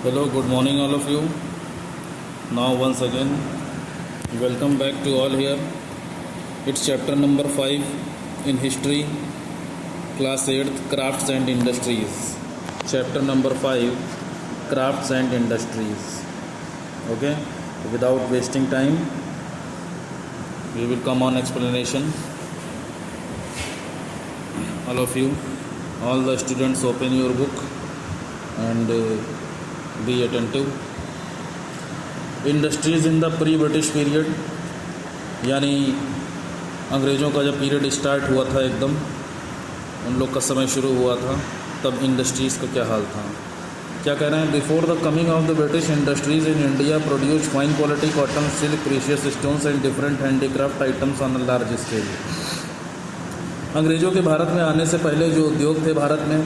Hello, good morning, all of you. Now, once again, welcome back to all here. It's chapter number 5 in history, class 8th, crafts and industries. Chapter number 5, crafts and industries. Okay, without wasting time, we will come on explanation. All of you, all the students, open your book and be attentive. Industries in the pre British period, यानी अंग्रेज़ों का जब period start हुआ था, एकदम उन लोग का समय शुरू हुआ था, तब इंडस्ट्रीज़ का क्या हाल था, क्या कह रहे हैं। Before the coming of the British, industries in India produce fine quality cotton, silk, precious stones and different handicraft items on a large scale. अंग्रेज़ों के भारत में आने से पहले जो उद्योग थे भारत में,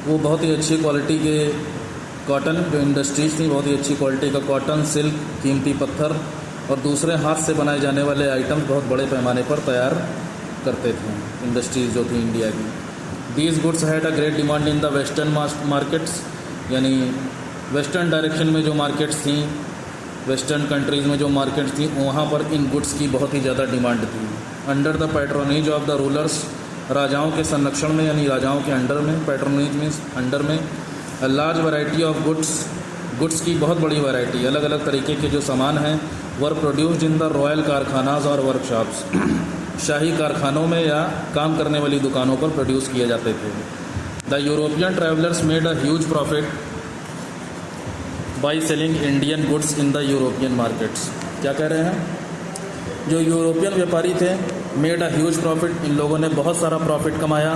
वो बहुत ही अच्छी क्वालिटी के कॉटन, जो इंडस्ट्रीज़ थी, बहुत ही अच्छी क्वालिटी का कॉटन, सिल्क, कीमती पत्थर और दूसरे हाथ से बनाए जाने वाले आइटम्स बहुत बड़े पैमाने पर तैयार करते थे इंडस्ट्रीज़ जो थी इंडिया की। These goods had a great demand in the western markets, यानी वेस्टर्न डायरेक्शन में जो मार्केट्स थी, वेस्टर्न कंट्रीज़ में जो मार्केट्स थी, वहाँ पर इन गुड्स की बहुत ही ज़्यादा डिमांड थी। Under the patronage of the rulers, राजाओं के संरक्षण में, यानी राजाओं के अंडर में, पैट्रोनेज में अंडर में, a large variety of goods की बहुत बड़ी वैरायटी, अलग अलग तरीके के जो सामान हैं, were produced in the royal कारखानाज और वर्कशॉप्स, शाही कारखानों में या काम करने वाली दुकानों पर प्रोड्यूस किए जाते थे। The European travellers made a huge profit by selling Indian goods in the European markets. क्या कह रहे हैं, जो यूरोपियन व्यापारी थे, मेड अ ह्यूज प्रॉफिट, इन लोगों ने बहुत सारा प्रॉफिट कमाया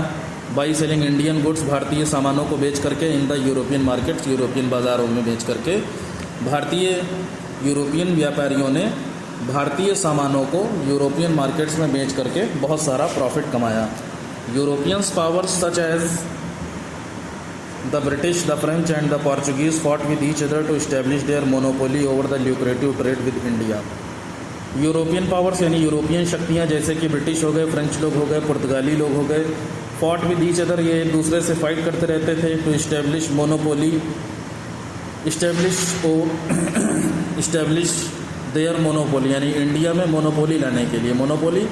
बाई सेलिंग इंडियन गुड्स, भारतीय सामानों को बेच करके, in the European markets, European बाज़ारों में बेच करके। भारतीय यूरोपियन व्यापारियों ने भारतीय सामानों को यूरोपियन मार्केट्स में बेच करके बहुत सारा प्रॉफिट कमाया। Europeans powers such as the British, the French and the Portuguese fought with each other to establish their monopoly over the lucrative trade with India. European powers यानी यूरोपियन शक्तियाँ, जैसे कि ब्रिटिश हो गए, फ्रेंच लोग हो गए, पुर्तगाली लोग हो गए, फॉट विद ईच अदर, ये एक दूसरे से फाइट करते रहते थे, to establish monopoly, establish their monopoly, यानी इंडिया में मोनोपोली लाने के लिए। मोनोपोली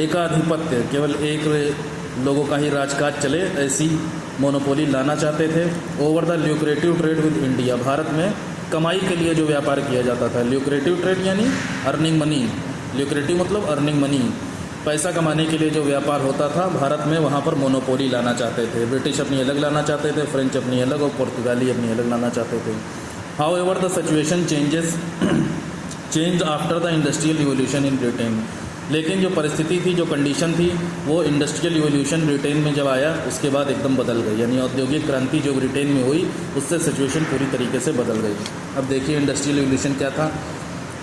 एकाधिपत्य, केवल एक लोगों का ही राजकाज चले, ऐसी मोनोपोली लाना चाहते थे। Over the lucrative trade with India, Bharat में कमाई के लिए जो व्यापार किया जाता था। ल्यूक्रेटिव ट्रेड यानी अर्निंग मनी, ल्यूक्रेटिव मतलब अर्निंग मनी, पैसा कमाने के लिए जो व्यापार होता था भारत में, वहाँ पर मोनोपोली लाना चाहते थे। ब्रिटिश अपनी अलग लाना चाहते थे, फ्रेंच अपनी अलग और पुर्तगाली अपनी अलग लाना चाहते थे। How ever the situation change after the industrial revolution in Britain, लेकिन जो परिस्थिति थी, जो कंडीशन थी, वो इंडस्ट्रियल रिवोल्यूशन ब्रिटेन में जब आया उसके बाद एकदम बदल गई, यानी औद्योगिक क्रांति जो ब्रिटेन में हुई उससे सिचुएशन पूरी तरीके से बदल गई। अब देखिए इंडस्ट्रियल रिवोल्यूशन क्या था।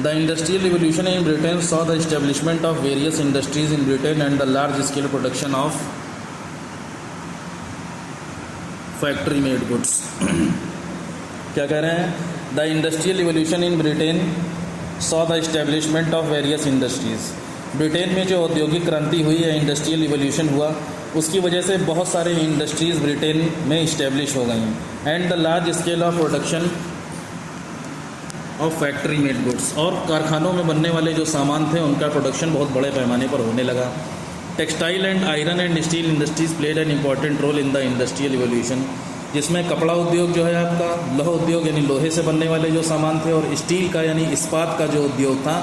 The industrial revolution in Britain saw the establishment of various industries in Britain and the large scale production of factory made goods. क्या कह रहे हैं, the industrial revolution in Britain saw the establishment of various industries, Britain में जो औद्योगिक क्रांति हुई है, इंडस्ट्रियल रिवोल्यूशन हुआ, उसकी वजह से बहुत सारे इंडस्ट्रीज़ ब्रिटेन में इस्टेब्लिश हो गई, and the large scale of production of factory made goods, और कारखानों में बनने वाले जो सामान थे उनका प्रोडक्शन बहुत बड़े पैमाने पर होने लगा। Textile and iron and steel industries played an important role in the industrial revolution, जिसमें कपड़ा उद्योग जो है आपका, लौह उद्योग यानी लोहे से बनने वाले जो सामान थे, और स्टील का यानी इस्पात का जो उद्योग था,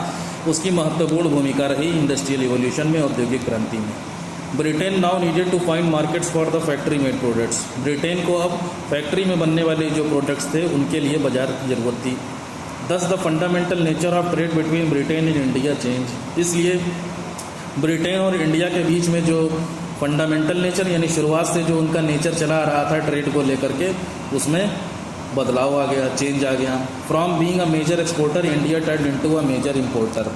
उसकी महत्वपूर्ण भूमिका रही इंडस्ट्रियल रिवोल्यूशन में, औद्योगिक क्रांति में। Britain now needed to find markets for the factory made products, Britain को अब फैक्ट्री में बनने वाले जो प्रोडक्ट्स थे उनके लिए बाजार की ज़रूरत थी। दस the fundamental nature of trade between Britain and India change, इसलिए ब्रिटेन और इंडिया के बीच में जो फंडामेंटल नेचर यानी शुरुआत से जो उनका नेचर चला आ रहा था ट्रेड को लेकर के, उसमें बदलाव आ गया, चेंज आ गया। From being a major exporter, India turn into a major importer.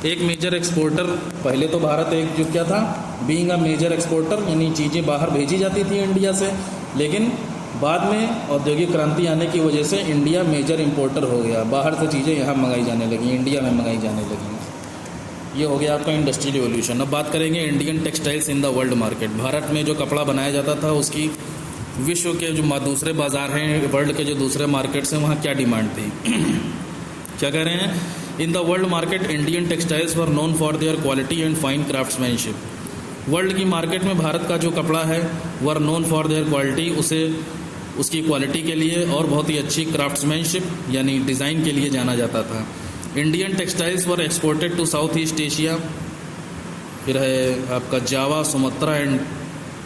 एक मेजर एक्सपोर्टर, पहले तो भारत एक जो क्या था, बीइंग अ मेजर एक्सपोर्टर, यानी चीज़ें बाहर भेजी जाती थी इंडिया से, लेकिन बाद में औद्योगिक क्रांति आने की वजह से इंडिया मेजर इंपोर्टर हो गया, बाहर से चीज़ें यहाँ मंगाई जाने लगी, इंडिया में मंगाई जाने लगी। ये हो गया आपका इंडस्ट्रियल रिवोल्यूशन। अब बात करेंगे Indian textiles in the world market. Bharat में जो कपड़ा बनाया जाता था उसकी विश्व के जो दूसरे बाज़ार हैं, वर्ल्ड के जो दूसरे मार्केट्स हैं, वहाँ क्या डिमांड थी। क्या कह रहे हैं, in the world market Indian textiles were known for their quality and fine craftsmanship. World की मार्केट में भारत का जो कपड़ा है were known for their quality, उसे उसकी क्वालिटी के लिए और बहुत ही अच्छी क्राफ्ट्समैनशिप यानी डिज़ाइन के लिए जाना जाता था। Indian textiles were exported to south east Asia, फिर है आपका Java, Sumatra and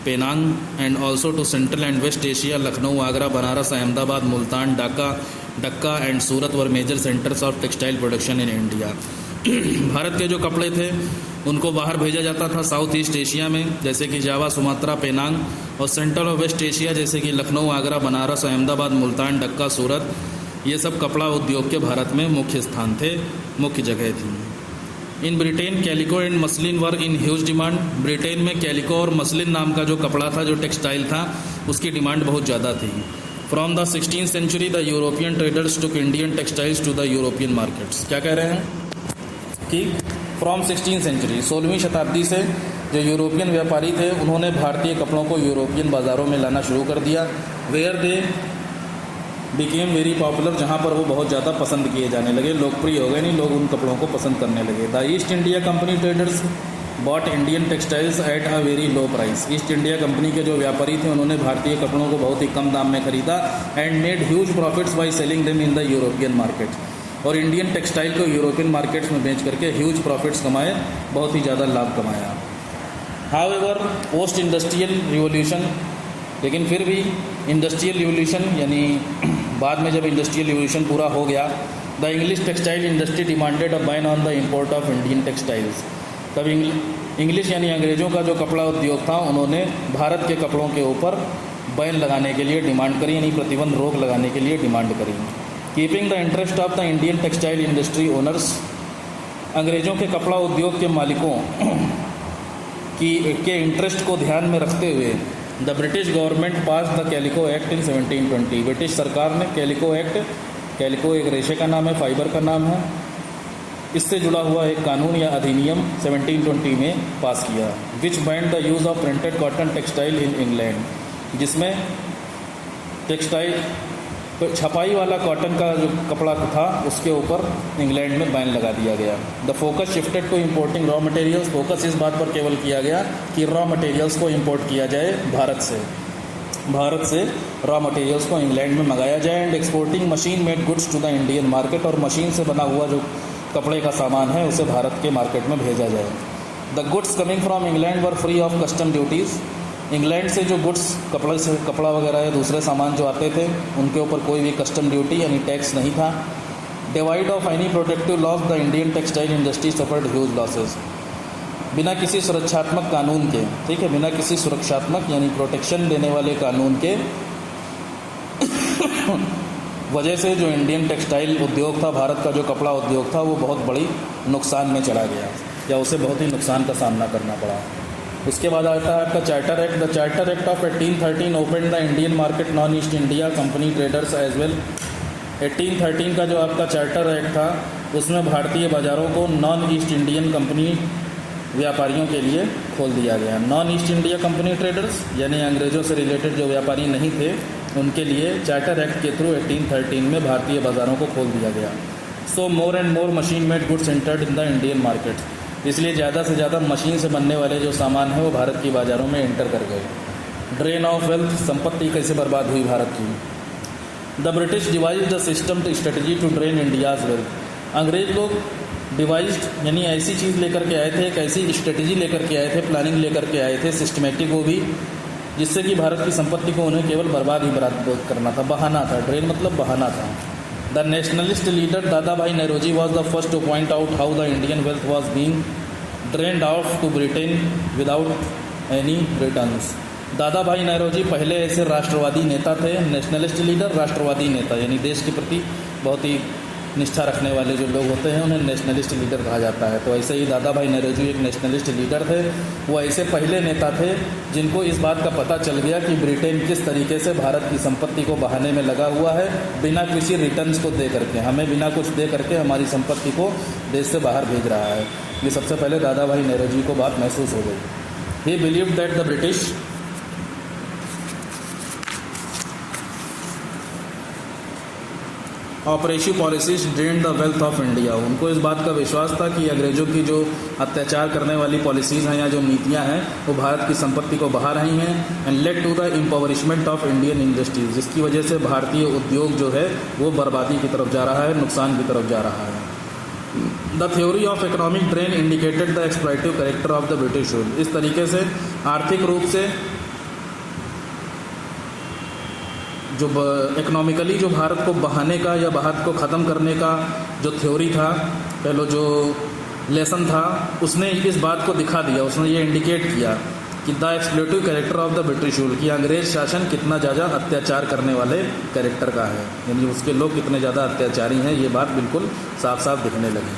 Penang, and also to central and west Asia. Lucknow, Agra, Banaras, Ahmedabad, Multan, Dacca and Surat were major centres of textile production in India. Bharat के जो कपड़े थे उनको बाहर भेजा जाता था साउथ ईस्ट एशिया में, जैसे कि जावा, सुमात्रा, पेनांग, और सेंट्रल और वेस्ट एशिया जैसे कि लखनऊ, आगरा, बनारस, अहमदाबाद, मुल्तान, डक्का, सूरत। ये सब कपड़ा उद्योग के भारत में मुख्य स्थान थे, मुख्य जगह थी। In Britain calico and muslin were in huge demand. Britain में कैलिको और मसलिन नाम का जो कपड़ा था, जो टेक्सटाइल था, उसकी डिमांड बहुत ज़्यादा थी। From the 16th century the European traders took Indian textiles to the European markets. क्या कह रहे हैं कि फ्रॉम 16th सेंचुरी, 16वीं शताब्दी से जो यूरोपियन व्यापारी थे उन्होंने भारतीय कपड़ों को यूरोपियन बाज़ारों में लाना शुरू कर दिया। Where they became very popular, जहाँ पर वो बहुत ज़्यादा पसंद किए जाने लगे, लोकप्रिय हो गए, नहीं लोग उन कपड़ों को पसंद करने लगे। The East India Company traders bought Indian textiles at a very low price. East India Company के जो व्यापारी थे उन्होंने भारतीय कपड़ों को बहुत ही कम दाम में खरीदा, and made huge profits by selling them in the European market. और इंडियन टेक्सटाइल को यूरोपियन मार्केट्स में बेच करके ह्यूज प्रॉफिट्स कमाए, बहुत ही ज़्यादा लाभ कमाया। हाउएवर पोस्ट इंडस्ट्रियल रिवोल्यूशन, लेकिन फिर भी इंडस्ट्रियल रिवोल्यूशन यानी बाद में जब इंडस्ट्रियल रिवोल्यूशन पूरा हो गया, the English textile industry demanded a ban on the import of Indian textiles. तब इंग्लिश यानी अंग्रेज़ों का जो कपड़ा उद्योग था उन्होंने भारत के कपड़ों के ऊपर बैन लगाने के लिए डिमांड करी, यानी प्रतिबंध, रोक लगाने के लिए डिमांड करी। Keeping the interest of the Indian textile industry owners, अंग्रेज़ों के कपड़ा उद्योग के मालिकों के इंटरेस्ट को ध्यान में रखते हुए the British government pass the calico act in 1720। British सरकार ने कैलिको एक्ट, कैलिको एक रेशे का नाम है, फाइबर का नाम है, इससे जुड़ा हुआ एक कानून या अधिनियम 1720 में पास किया। Which banned the use of printed cotton textile in England, जिसमें टेक्सटाइल छपाई वाला कॉटन का जो कपड़ा था उसके ऊपर इंग्लैंड में बैन लगा दिया गया। The focus shifted to importing raw materials, focus इस बात पर केवल किया गया कि रॉ मटेरियल्स को इंपोर्ट किया जाए भारत से रॉ मटेरियल्स को इंग्लैंड में मंगाया जाए, and exporting machine made goods to the Indian market, और मशीन से बना हुआ जो कपड़े का सामान है उसे भारत के मार्केट में भेजा जाए। The goods coming from England were free of custom duties. England से जो गुड्स कपड़ा वगैरह या दूसरे सामान जो आते थे उनके ऊपर कोई भी कस्टम ड्यूटी यानी टैक्स नहीं था। Divide of any protective loss the Indian textile industry suffered huge losses. बिना किसी सुरक्षात्मक कानून के, ठीक है, बिना किसी सुरक्षात्मक यानी प्रोटेक्शन देने वाले कानून के वजह से जो इंडियन टेक्सटाइल उद्योग था, भारत का जो कपड़ा उद्योग था, वो बहुत बड़ी नुकसान में चला गया या उसे बहुत ही नुकसान का सामना करना पड़ा। उसके बाद आता है आपका charter act. The charter act of 1813 open the Indian market non East India Company traders as well. 1813 का जो आपका चार्टर एक्ट था उसमें भारतीय बाज़ारों को नॉन ईस्ट इंडियन कंपनी व्यापारियों के लिए खोल दिया गया। Non East India Company traders यानी अंग्रेज़ों से रिलेटेड जो व्यापारी नहीं थे उनके लिए चार्टर एक्ट के थ्रू 1813 में भारतीय बाज़ारों को खोल दिया गया। So more and more machine made goods entered in the Indian market, इसलिए ज़्यादा से ज़्यादा मशीन से बनने वाले जो सामान है वो भारत की बाज़ारों में एंटर कर गए। ड्रेन ऑफ वेल्थ, संपत्ति कैसे बर्बाद हुई भारत की। The British devise the system to strategy to drain India's wealth. अंग्रेज लोग डिवाइज्ड यानी ऐसी चीज़ लेकर के आए थे, एक ऐसी स्ट्रेटजी लेकर के आए थे, प्लानिंग लेकर के आए थे, सिस्टमेटिक वो भी, जिससे कि भारत की संपत्ति को उन्हें केवल बर्बाद ही बर्बाद करना था, बहाना था। ड्रेन मतलब बहाना था। The nationalist leader Dadabhai Naoroji was the first to point out how the Indian wealth was being drained out to Britain without any returns. Dadabhai Naoroji पहले ऐसे राष्ट्रवादी नेता थे। नेशनलिस्ट लीडर राष्ट्रवादी नेता यानी देश के प्रति बहुत ही निष्ठा रखने वाले जो लोग होते हैं उन्हें नेशनलिस्ट लीडर कहा जाता है। तो ऐसे ही दादा भाई नौरोजी एक नेशनलिस्ट लीडर थे। वो ऐसे पहले नेता थे जिनको इस बात का पता चल गया कि ब्रिटेन किस तरीके से भारत की संपत्ति को बहाने में लगा हुआ है, बिना किसी रिटर्न्स को दे करके, हमें बिना कुछ दे करके हमारी संपत्ति को देश से बाहर भेज रहा है। ये सबसे पहले दादा भाई नौरोजी को बात महसूस हो गई। ही believe that the British operative policies drain the wealth of India. उनको इस बात का विश्वास था कि अंग्रेज़ों की जो अत्याचार करने वाली पॉलिसीज़ हैं या जो नीतियां हैं वो भारत की संपत्ति को बहा रही हैं and led to the impoverishment of Indian industries, जिसकी वजह से भारतीय उद्योग जो है वो बर्बादी की तरफ जा रहा है, नुकसान की तरफ जा रहा है। The theory of economic drain indicated the exploitative character of the British rule. इस तरीके से आर्थिक रूप से जो इकोनॉमिकली जो भारत को बहाने का या भारत को ख़त्म करने का जो थ्योरी था, पहले जो लेसन था, उसने इस बात को दिखा दिया, उसने ये इंडिकेट किया कि the exploitative character of the British rule, कि अंग्रेज़ शासन कितना ज़्यादा अत्याचार करने वाले कैरेक्टर का है, यानी उसके लोग कितने ज़्यादा अत्याचारी हैं, ये बात बिल्कुल साफ साफ दिखने लगी।